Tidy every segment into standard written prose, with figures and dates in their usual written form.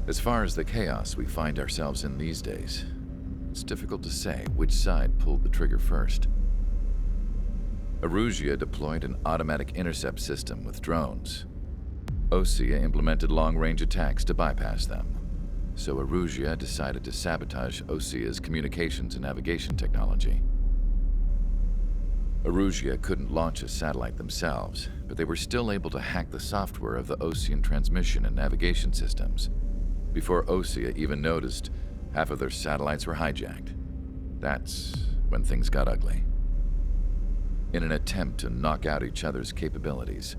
As far as the chaos we find ourselves in these days, it's difficult to say which side pulled the trigger first. Erusia deployed an automatic intercept system with drones. Osea implemented long-range attacks to bypass them. So Erusia decided to sabotage Osea's communications and navigation technology. Erusia couldn't launch a satellite themselves, but they were still able to hack the software of the Osean transmission and navigation systems. Before Osea even noticed, half of their satellites were hijacked. That's when things got ugly. In an attempt to knock out each other's capabilities,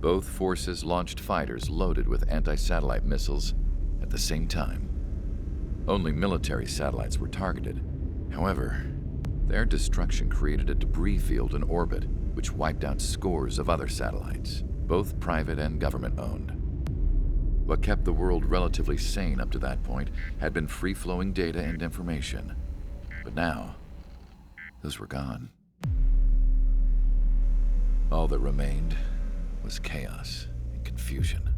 both forces launched fighters loaded with anti-satellite missiles at the same time. Only military satellites were targeted. However, their destruction created a debris field in orbit, which wiped out scores of other satellites, both private and government-owned. What kept the world relatively sane up to that point had been free-flowing data and information. But now, those were gone. All that remained was chaos and confusion.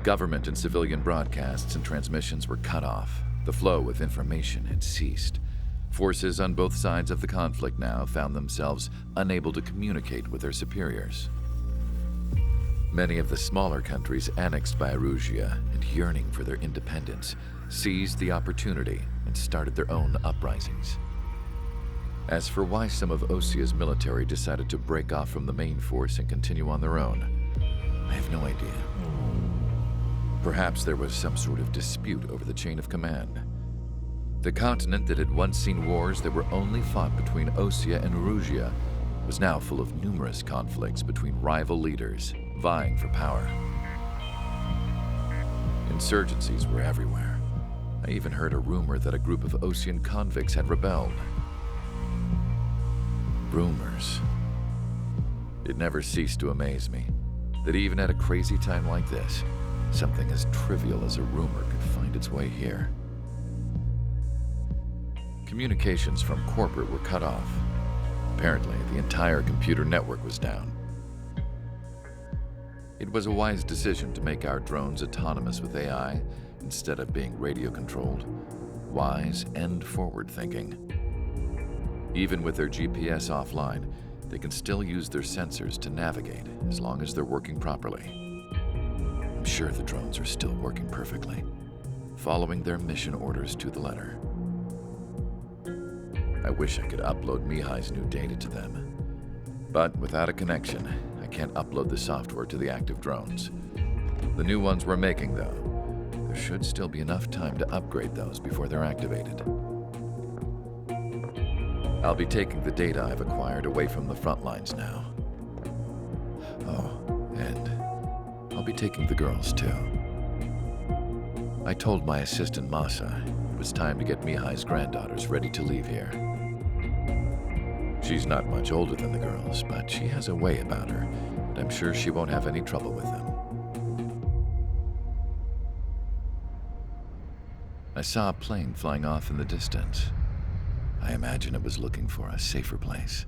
Government and civilian broadcasts and transmissions were cut off. The flow of information had ceased. Forces on both sides of the conflict now found themselves unable to communicate with their superiors. Many of the smaller countries annexed by Erusia and yearning for their independence seized the opportunity and started their own uprisings. As for why some of Osea's military decided to break off from the main force and continue on their own, I have no idea. Perhaps there was some sort of dispute over the chain of command. The continent that had once seen wars that were only fought between Osea and Erusia was now full of numerous conflicts between rival leaders vying for power. Insurgencies were everywhere. I even heard a rumor that a group of Osean convicts had rebelled. Rumors. It never ceased to amaze me that even at a crazy time like this, something as trivial as a rumor could find its way here. Communications from corporate were cut off. Apparently, the entire computer network was down. It was a wise decision to make our drones autonomous with AI instead of being radio-controlled. Wise and forward-thinking. Even with their GPS offline, they can still use their sensors to navigate as long as they're working properly. I'm sure the drones are still working perfectly, following their mission orders to the letter. I wish I could upload Mihai's new data to them. But without a connection, I can't upload the software to the active drones. The new ones we're making, though, there should still be enough time to upgrade those before they're activated. I'll be taking the data I've acquired away from the front lines now. Oh, and I'll be taking the girls, too. I told my assistant Masa it was time to get Mihai's granddaughters ready to leave here. She's not much older than the girls, but she has a way about her, and I'm sure she won't have any trouble with them. I saw a plane flying off in the distance. I imagine it was looking for a safer place.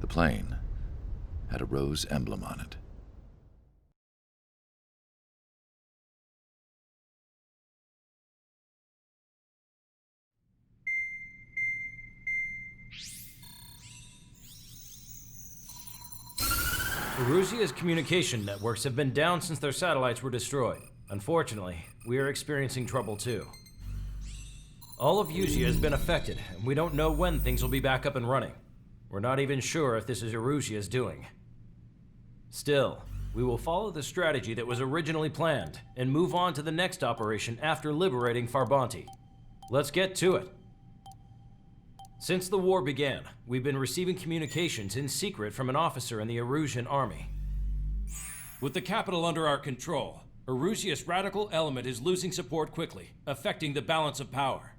The plane had a rose emblem on it. Erusia's communication networks have been down since their satellites were destroyed. Unfortunately, we are experiencing trouble too. All of Usea has been affected, and we don't know when things will be back up and running. We're not even sure if this is Erusia's doing. Still, we will follow the strategy that was originally planned and move on to the next operation after liberating Farbanti. Let's get to it. Since the war began, we've been receiving communications in secret from an officer in the Erusian army. With the capital under our control, Erusia's radical element is losing support quickly, affecting the balance of power.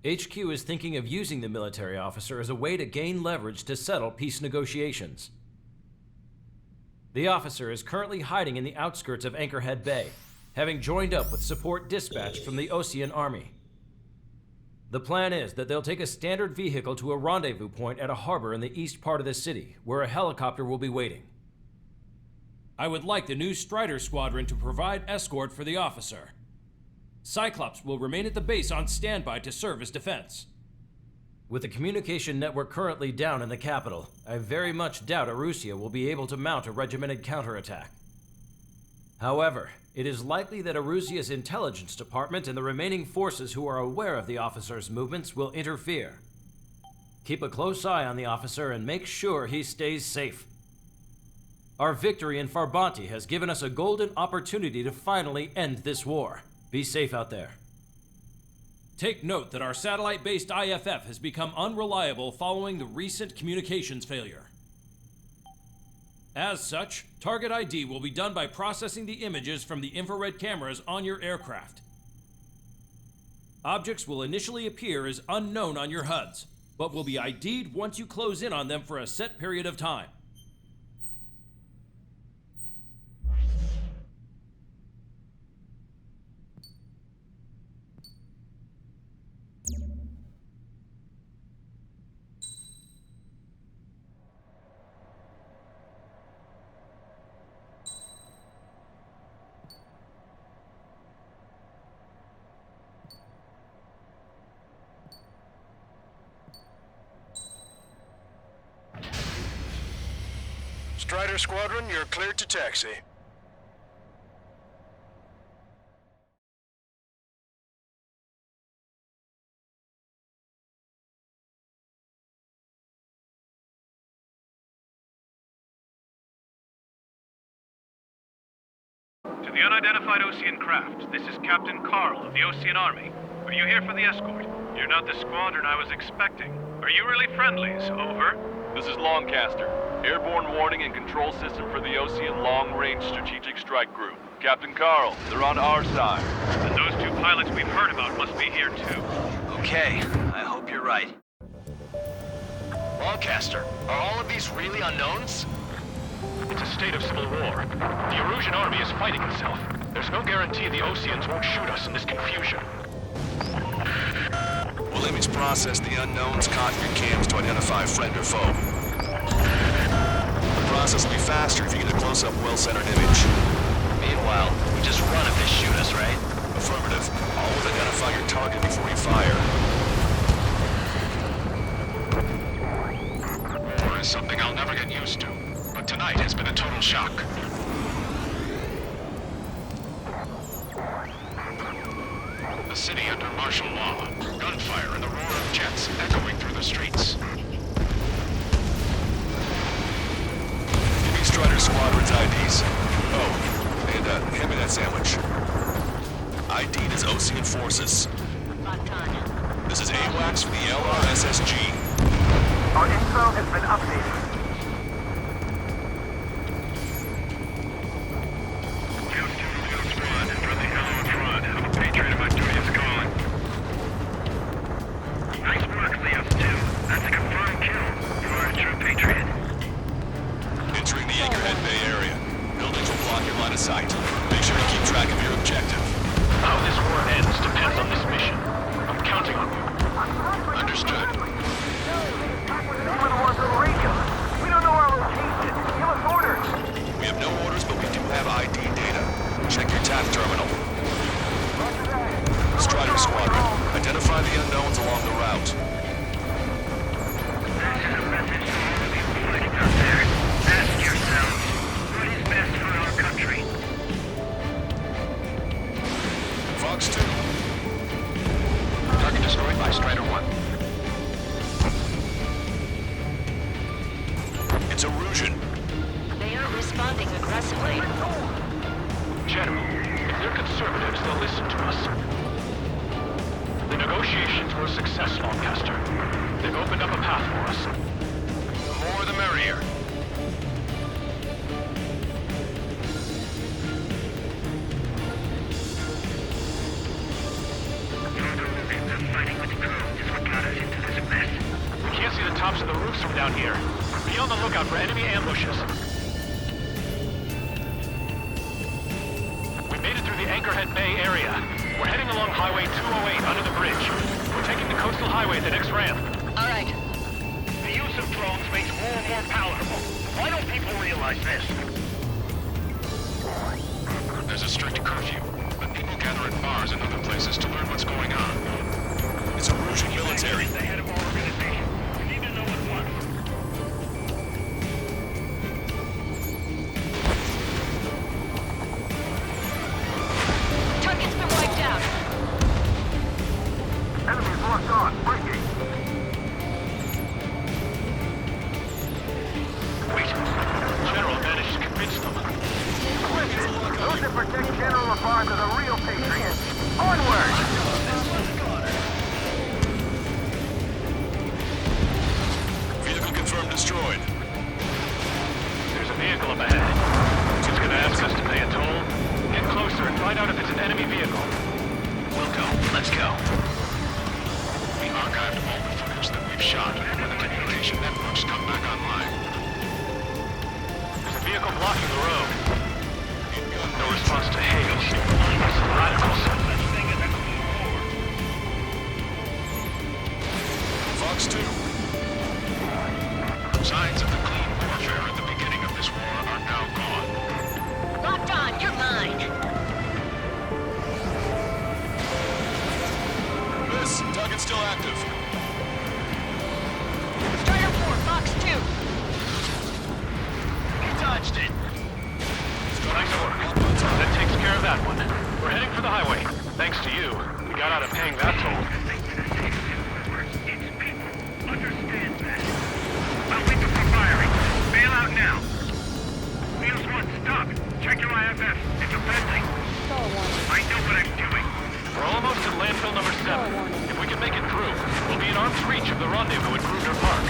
HQ is thinking of using the military officer as a way to gain leverage to settle peace negotiations. The officer is currently hiding in the outskirts of Anchorhead Bay, having joined up with support dispatched from the Osean army. The plan is that they'll take a standard vehicle to a rendezvous point at a harbor in the east part of the city, where a helicopter will be waiting. I would like the new Strider Squadron to provide escort for the officer. Cyclops will remain at the base on standby to serve as defense. With the communication network currently down in the capital, I very much doubt Erusia will be able to mount a regimented counterattack. However, it is likely that Erusia's intelligence department and the remaining forces who are aware of the officer's movements will interfere. Keep a close eye on the officer and make sure he stays safe. Our victory in Farbanti has given us a golden opportunity to finally end this war. Be safe out there. Take note that our satellite-based IFF has become unreliable following the recent communications failure. As such, target ID will be done by processing the images from the infrared cameras on your aircraft. Objects will initially appear as unknown on your HUDs, but will be ID'd once you close in on them for a set period of time. Strider Squadron, you're cleared to taxi. To the unidentified Osean craft, this is Captain Carl of the Osean Army. Are you here for the escort? You're not the squadron I was expecting. Are you really friendlies? Over. This is Longcaster. Airborne warning and control system for the Osean Long-Range Strategic Strike Group. Captain Carl, they're on our side. And those two pilots we've heard about must be here too. Okay, I hope you're right. Longcaster, are all of these really unknowns? It's a state of civil war. The Erusian army is fighting itself. There's no guarantee the Oseans won't shoot us in this confusion. We'll image process the unknowns caught in your cams to identify friend or foe. The process will be faster if you get a close-up, well-centered image. Meanwhile, we just run if they shoot us, right? Affirmative. Always identify your target before you fire. War is something I'll never get used to, but tonight has been a total shock. The city under martial law. Gunfire and the roar of jets echoing through the streets. Give me Strider Squadron's IDs. Oh, and hand me that sandwich. ID'd as Osean forces. This is AWACS for the LRSSG. Our info has been updated. Squad, friendly hello in front. I'm a Patriot and my duty is calling. Nice work, Leos 2. That's a confirmed kill. You are a true Patriot. Entering the Anchorhead Bay area. Buildings will block your line of sight. Make sure you keep track of your objective. How this war ends depends on this mission. I'm counting on you. Understood. We're the ones in Rico. We don't know our location. Give us orders. We have no orders, but we do have ID data. Check your TAP terminal. Strider Squadron, identify the unknowns along the route. This is a message to all of you fighting out there. Ask yourselves, what is best for our country? Fox 2. Target destroyed by Strider 1. It's Erusian. They aren't responding aggressively. General, if they're conservatives, they'll listen to us. The negotiations were a success, Longcaster. They've opened up a path for us. The more the merrier. Fighting with drones is what got us into this mess. We can't see the tops of the roofs from down here. Be on the lookout for enemy ambushes. We made it through the Anchorhead Bay area. We're heading along Highway 208 under the bridge. We're taking the coastal highway at the next ramp. All right. The use of drones makes war more palatable. Why don't people realize this? there's a strict curfew, but people gather at bars and other places to learn what's going on. It's Erusian military. The head of our organization. You need to know at once. Target's been wiped out. Enemy's locked on. Breaking. Wait. General managed to convince them. Those that protect General LaFarge are the real patriots. Onward! Vehicle confirmed destroyed. There's a vehicle up ahead. It's gonna ask us to pay a toll. Get closer and find out if it's an enemy vehicle. We'll go. Let's go. We archived all the footage that we've shot when the communication networks come back online. There's a vehicle blocking the road. No response to hail. It's the radicals. Fox 2. Signs of the clean warfare at the beginning of this war are now gone. Locked on, you're mine. Miss, target's still active. Strider 4, Fox 2. You dodged it. Nice work. That takes care of that one. We're heading for the highway. Thanks to you, we got out of paying that toll. Understand that. I'll wait for firing. Bail out now. Wheels 1, stop. Check your IFF. It's offending. I know what I'm doing. We're almost at landfill number 7. If we can make it through, we'll be in arm's reach of the rendezvous at Gruner Park.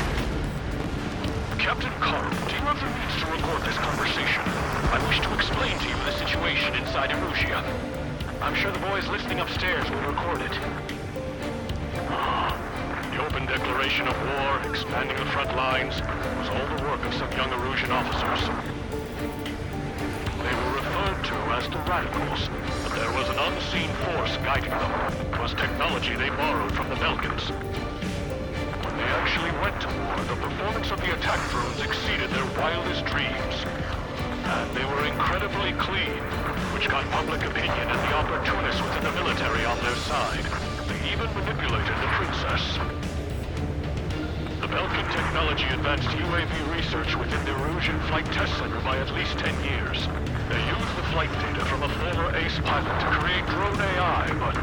Captain Carl, do you have the means to record this conversation? I wish to explain to you the situation inside Erusia. I'm sure the boys listening upstairs will record it. The open declaration of war, expanding the front lines, was all the work of some young Erusian officers. They were referred to as the Radicals, but there was an unseen force guiding them. It was technology they borrowed from the Belkans. When they actually went to war, the performance of the attack drones exceeded their wildest dreams. And they were incredibly clean, which got public opinion and the opportunists within the military on their side. They even manipulated the princess. The Belkan technology advanced UAV research within the Erusian Flight Test Center by at least 10 years. They used the flight data from a former ace pilot to create drone AI, but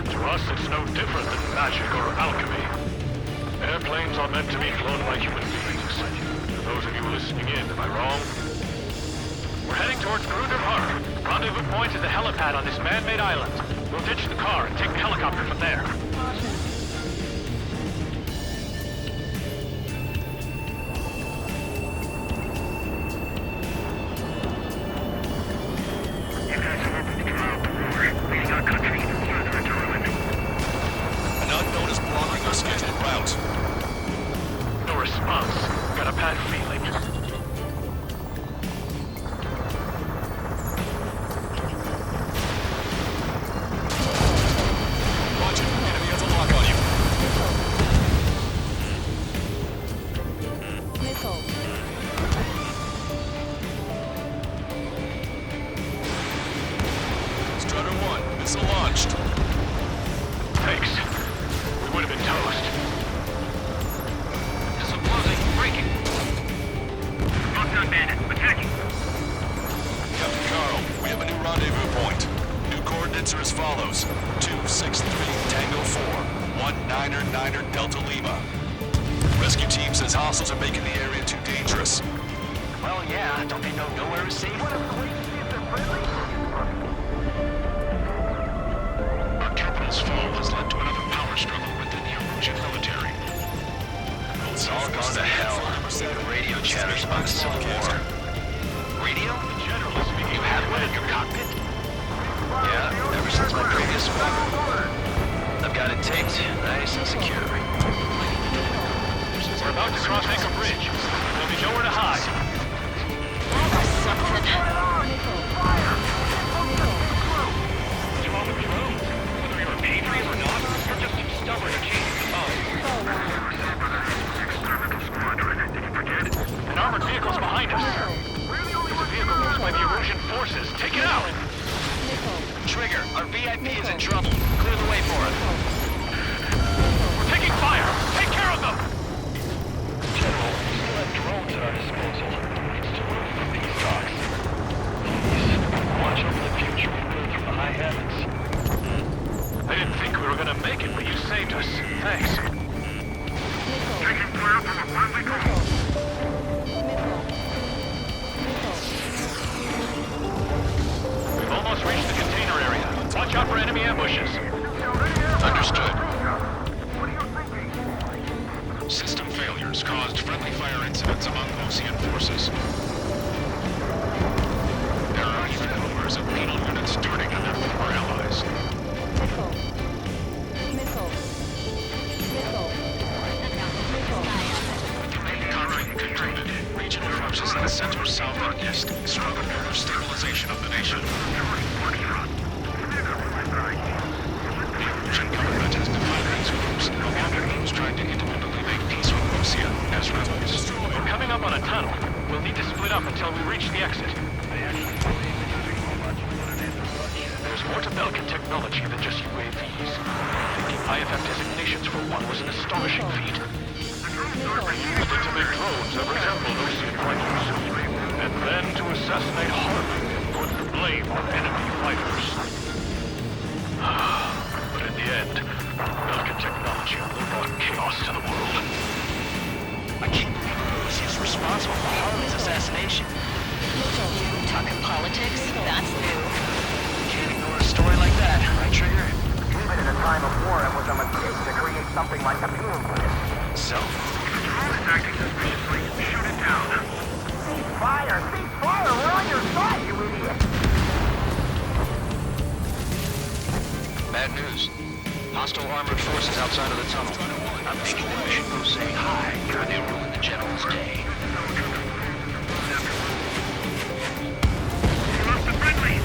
to us it's no different than magic or alchemy. Airplanes are meant to be flown by human beings. For those of you listening in, am I wrong? We're heading towards Gruner Park. Rendezvous point is the helipad on this man-made island. We'll ditch the car and take the helicopter from there. You guys have opened the trial for war, leading our country even further into ruin. An unknown is blocking our scheduled route. No response. Got a bad feeling. Watch it. Enemy has a lock on you. Strider 1, missile launched. Thanks. We would have been toast. Missile closing. Breaking. Locked on bandit. Attacking. Captain Carl, we have a new rendezvous point. New coordinates are as follows. 263 Tango 4, 19er Delta Lima. Rescue team says hostiles are making the area too dangerous. Well, yeah. Don't they know nowhere is safe? Our capital's fall has led to another power struggle within the Erusian military. It's all gone to hell. The radio chatters about a civil war. Radio? You have one in your cockpit? Yeah, ever since my previous one. I've got it taped, nice and secure. We're about to cross Anchor Bridge. There'll be nowhere to hide. Something. What's wrong with drones? Whether you're a patriot or not, you're just too stubborn to change your phone. An armored vehicle's behind us. It's a vehicle used by the Erusian forces. Take it out! Ocean's in trouble. Clear the way for it. We're taking fire! Take care of them! General, we still have drones at our disposal. Still move from these docks. Please, watch over the future we build from the high heavens. I didn't think we were gonna make it, but you saved us. Thanks. Taking fire from a friendly call. We've almost reached the container area. Watch out for enemy ambushes. Understood. What are you thinking? System failures caused friendly fire incidents among Ocean forces. There are even rumors of penal units turning on their former allies. Countering concluded. Regional forces in the center, south, and east struggle for stabilization of the nation. The Erusian government has defined these groups, along with those trying to independently make peace with Ocean, as rebels. We're coming up on a tunnel. We'll need to split up until we reach the exit. There's more to Belkin technology than just UAVs. Thinking IFF designations for one was an astonishing feat. To make drones that resembled Ocean fighters. And then to assassinate Harvey and put the blame on enemy fighters. But in the end, Belkin technology only brought chaos to the world. I can't believe Ocean's responsible for Harley's assassination. Talking politics? That's new. Can't ignore a story like that, right, Trigger? Even in a time of war, it was a mistake to create something like a fuel plant. So? Drone is acting suspiciously. Shoot it down. Cease fire! Cease fire! We're on your side, you idiot! Bad news. Hostile armored forces outside of the tunnel. I'm thinking that we should go say hi before they ruin the General's day. You lost the friendly.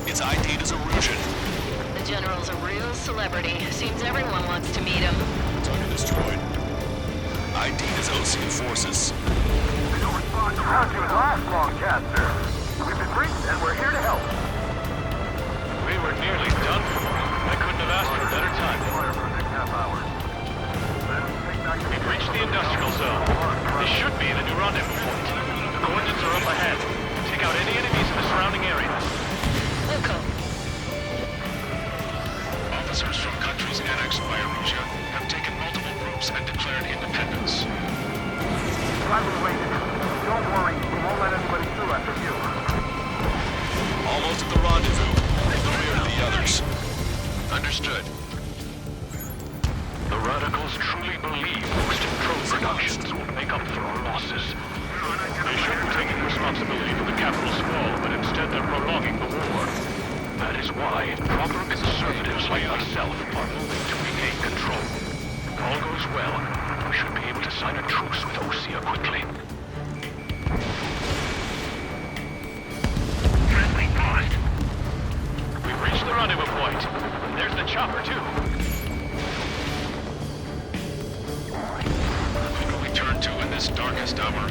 It's ID'd as Erusian. The General's a real celebrity. Seems everyone wants to meet him. Target destroyed. ID'd as Ocean forces. How'd you last long, Caster? We've been briefed and we're here to help. We were nearly done for. I couldn't have asked for a better time. We've reached the industrial zone. This should be the new rendezvous point. The coordinates are up ahead. Take out any enemies in the surrounding area. Wilco. Officers from countries annexed by Erusia have taken multiple groups and declared independence. Glad we waited. Don't worry, we won't let anybody through after you. Almost at the rendezvous. The rear to the others. Understood. The Radicals truly believe boosting drone productions will make up for our losses. They shouldn't be taking responsibility for the capital's fall, but instead they're prolonging the war. That is why proper conservatives like myself are moving to regain control. If all goes well, we should be able to sign a truce with Osea quickly. Friendly lost. We've reached the rendezvous point. There's the chopper, too. Who do we turn to in this darkest hour?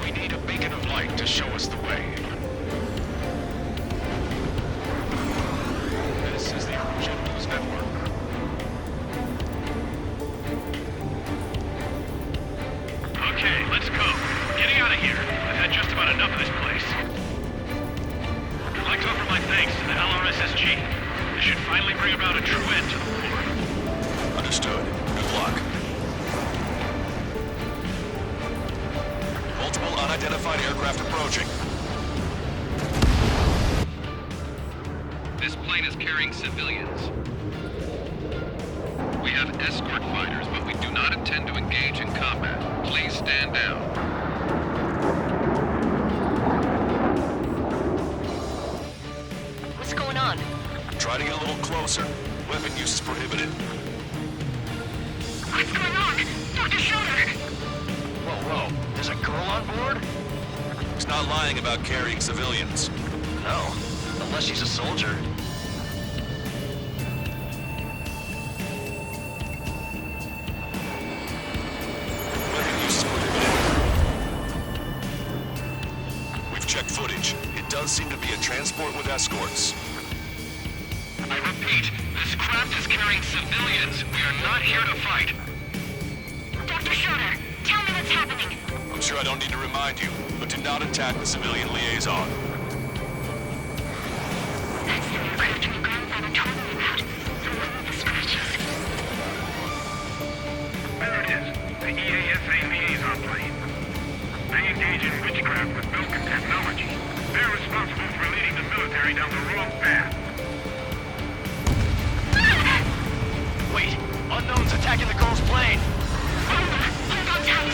We need a beacon of light to show us the way. This is the Erusian News Network. Okay, let's go. Getting out of here. I've had just about enough of this place. I'd like to offer my thanks to the LRSSG. This should finally bring about a true end to the war. Understood. Good luck. Multiple unidentified aircraft approaching. This plane is carrying civilians. We have escort fighters, but we do not intend to engage in combat. Please stand down. What's going on? Try to get a little closer. Weapon use is prohibited. What's going on? Dr. Schroeder! Whoa. There's a girl on board? He's not lying about carrying civilians. No. Unless she's a soldier. transport with escorts. I repeat, this craft is carrying civilians. We are not here to fight. Dr. Schroeder, tell me what's happening. I'm sure I don't need to remind you, but do not attack the civilian liaison. That's the aircraft your grandfather told me about. The one with the scratches. There it is. The EASA liaison plane. They engage in witchcraft with Vulcan technology. They're responsible for leading the military down the wrong path. Wait, unknown's attacking the girl's plane. Hold on tight.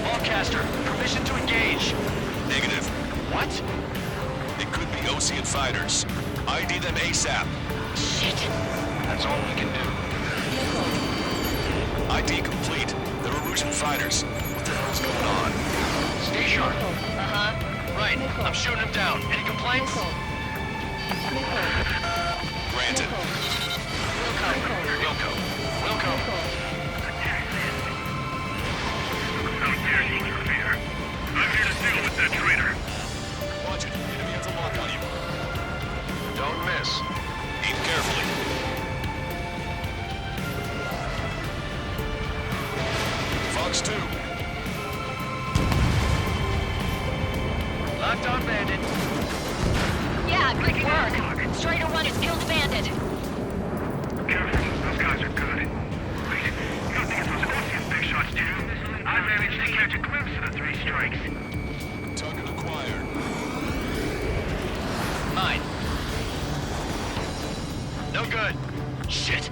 Lancaster, permission to engage. Negative. What? It could be Osean fighters. ID them ASAP. Shit. That's all we can do. ID complete. They're Erusian fighters. What the hell's going on? Stay sharp. Right, I'm shooting him down. Any complaints? Granted. Wilco. How dare you interfere? I'm here to deal with that traitor. Watch it. Enemy has a lock on you. Don't miss. Aim carefully. Fox 2. Locked on Bandit. Yeah, good work. Strider 1 has killed Bandit. Careful, those guys are good. Wait, you don't think it was Osean big shots, do you? I managed to catch a glimpse of the 3 strikes. Target acquired. Mine. No good. Shit.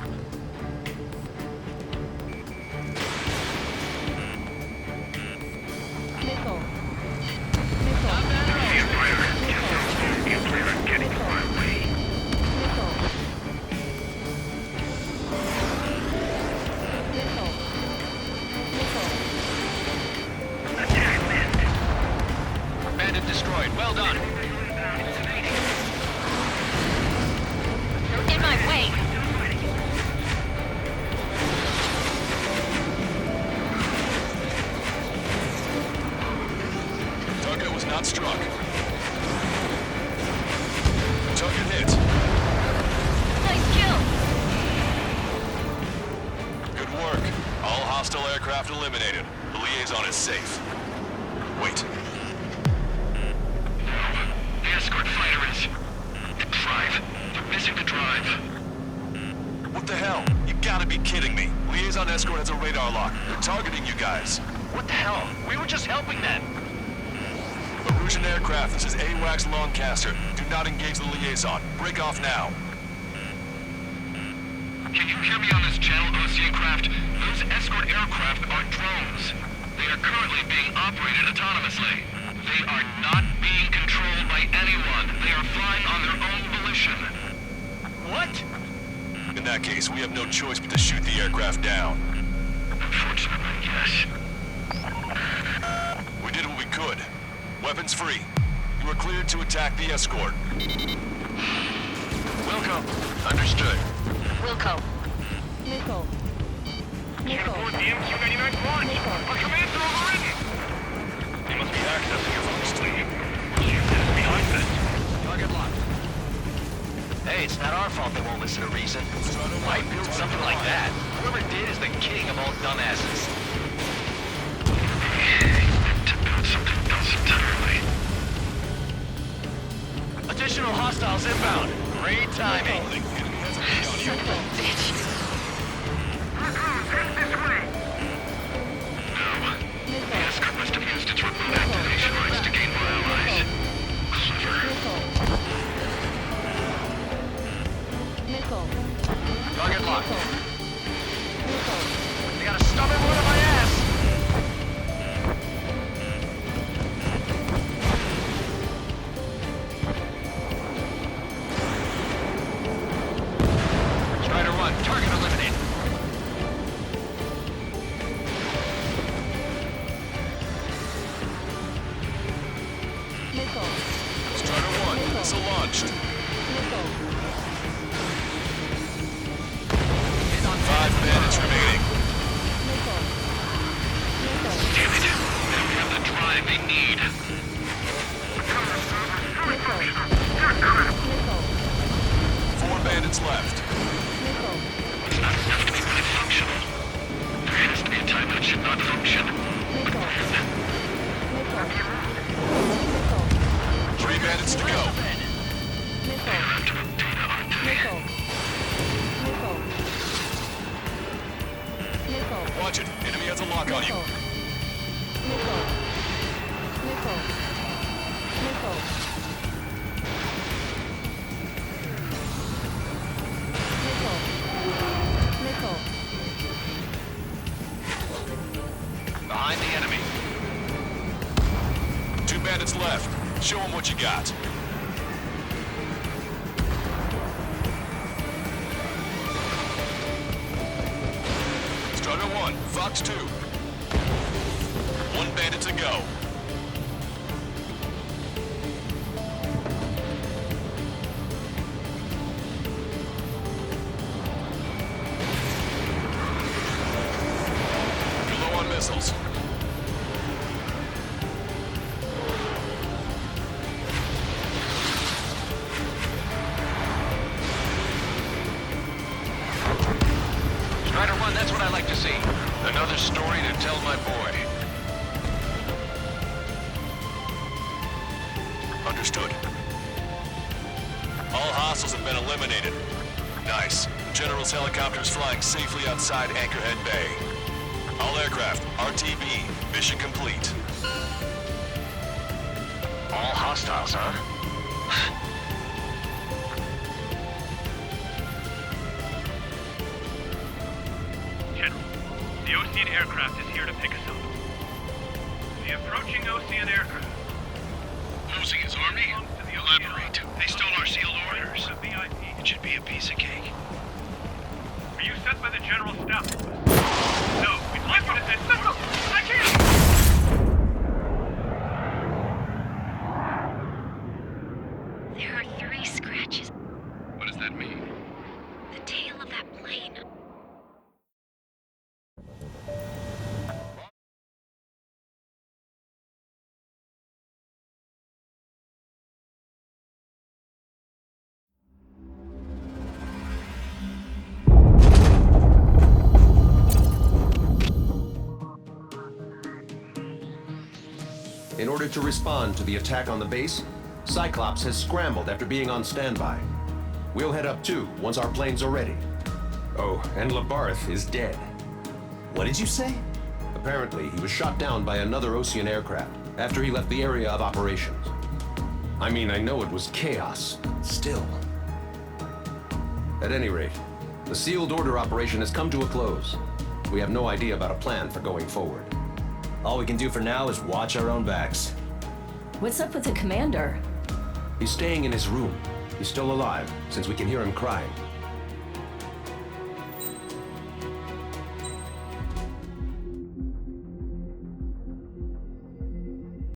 Bandit destroyed. Well done. You're in my way. Target was not struck. Target hit. Nice kill. Good work. All hostile aircraft eliminated. The liaison is safe. Wait. The escort fighter is... the drive. They're missing the drive. What the hell? You gotta be kidding me. Liaison escort has a radar lock. They're targeting you guys. What the hell? We were just helping them. Erusian aircraft, this is AWACS Lancaster. Do not engage the liaison. Break off now. Can you hear me on this channel, Osean craft? Those escort aircraft are drones. They are currently being operated autonomously. They are not being controlled by anyone. They are flying on their own volition. What? In that case, we have no choice but to shoot the aircraft down. Unfortunately, yes. We did what we could. Weapons free. You are cleared to attack the escort. Wilco. Understood. Wilco. Can't afford the MQ-99 launch. Our commands are overridden. They must be accessing us remotely. Shield is behind this. Target locked. Hey, it's not our fault they won't listen to reason. Why build something like that? Whoever did is the king of all dumbasses. To build something else entirely. Additional hostiles inbound. Great timing. Son of a bitch. The escort must have used its remote activation rights to gain more allies. Clever. Target locked. They got a stubborn one on my ass. Strider 1, Watch it. Enemy has a lock on you. Behind the enemy. 2 bandits left. Show them what you got. Strider 1, Fox 2. 1 bandit to go. You're low on missiles. Strider 1, that's what I like to see. Another story to tell my boy. Understood. All hostiles have been eliminated. Nice. General's helicopter is flying safely outside Anchorhead Bay. All aircraft, RTB, mission complete. All hostiles, huh? General, the Osean aircraft is here to pick us up. The approaching Osean aircraft. Osean's army? Elaborate. They stole our sealed orders. It should be a piece of cake. Are you sent by the General Staff? No, we'd like you to send... No, I can't! There are 3 scratches. What does that mean? The tail of that plane. In order to respond to the attack on the base, Cyclops has scrambled after being on standby. We'll head up too, once our planes are ready. Oh, and Labarth is dead. What did you say? Apparently, he was shot down by another Osean aircraft after he left the area of operations. I mean, I know it was chaos. Still. At any rate, the sealed order operation has come to a close. We have no idea about a plan for going forward. All we can do for now is watch our own backs. What's up with the commander? He's staying in his room. He's still alive, since we can hear him crying.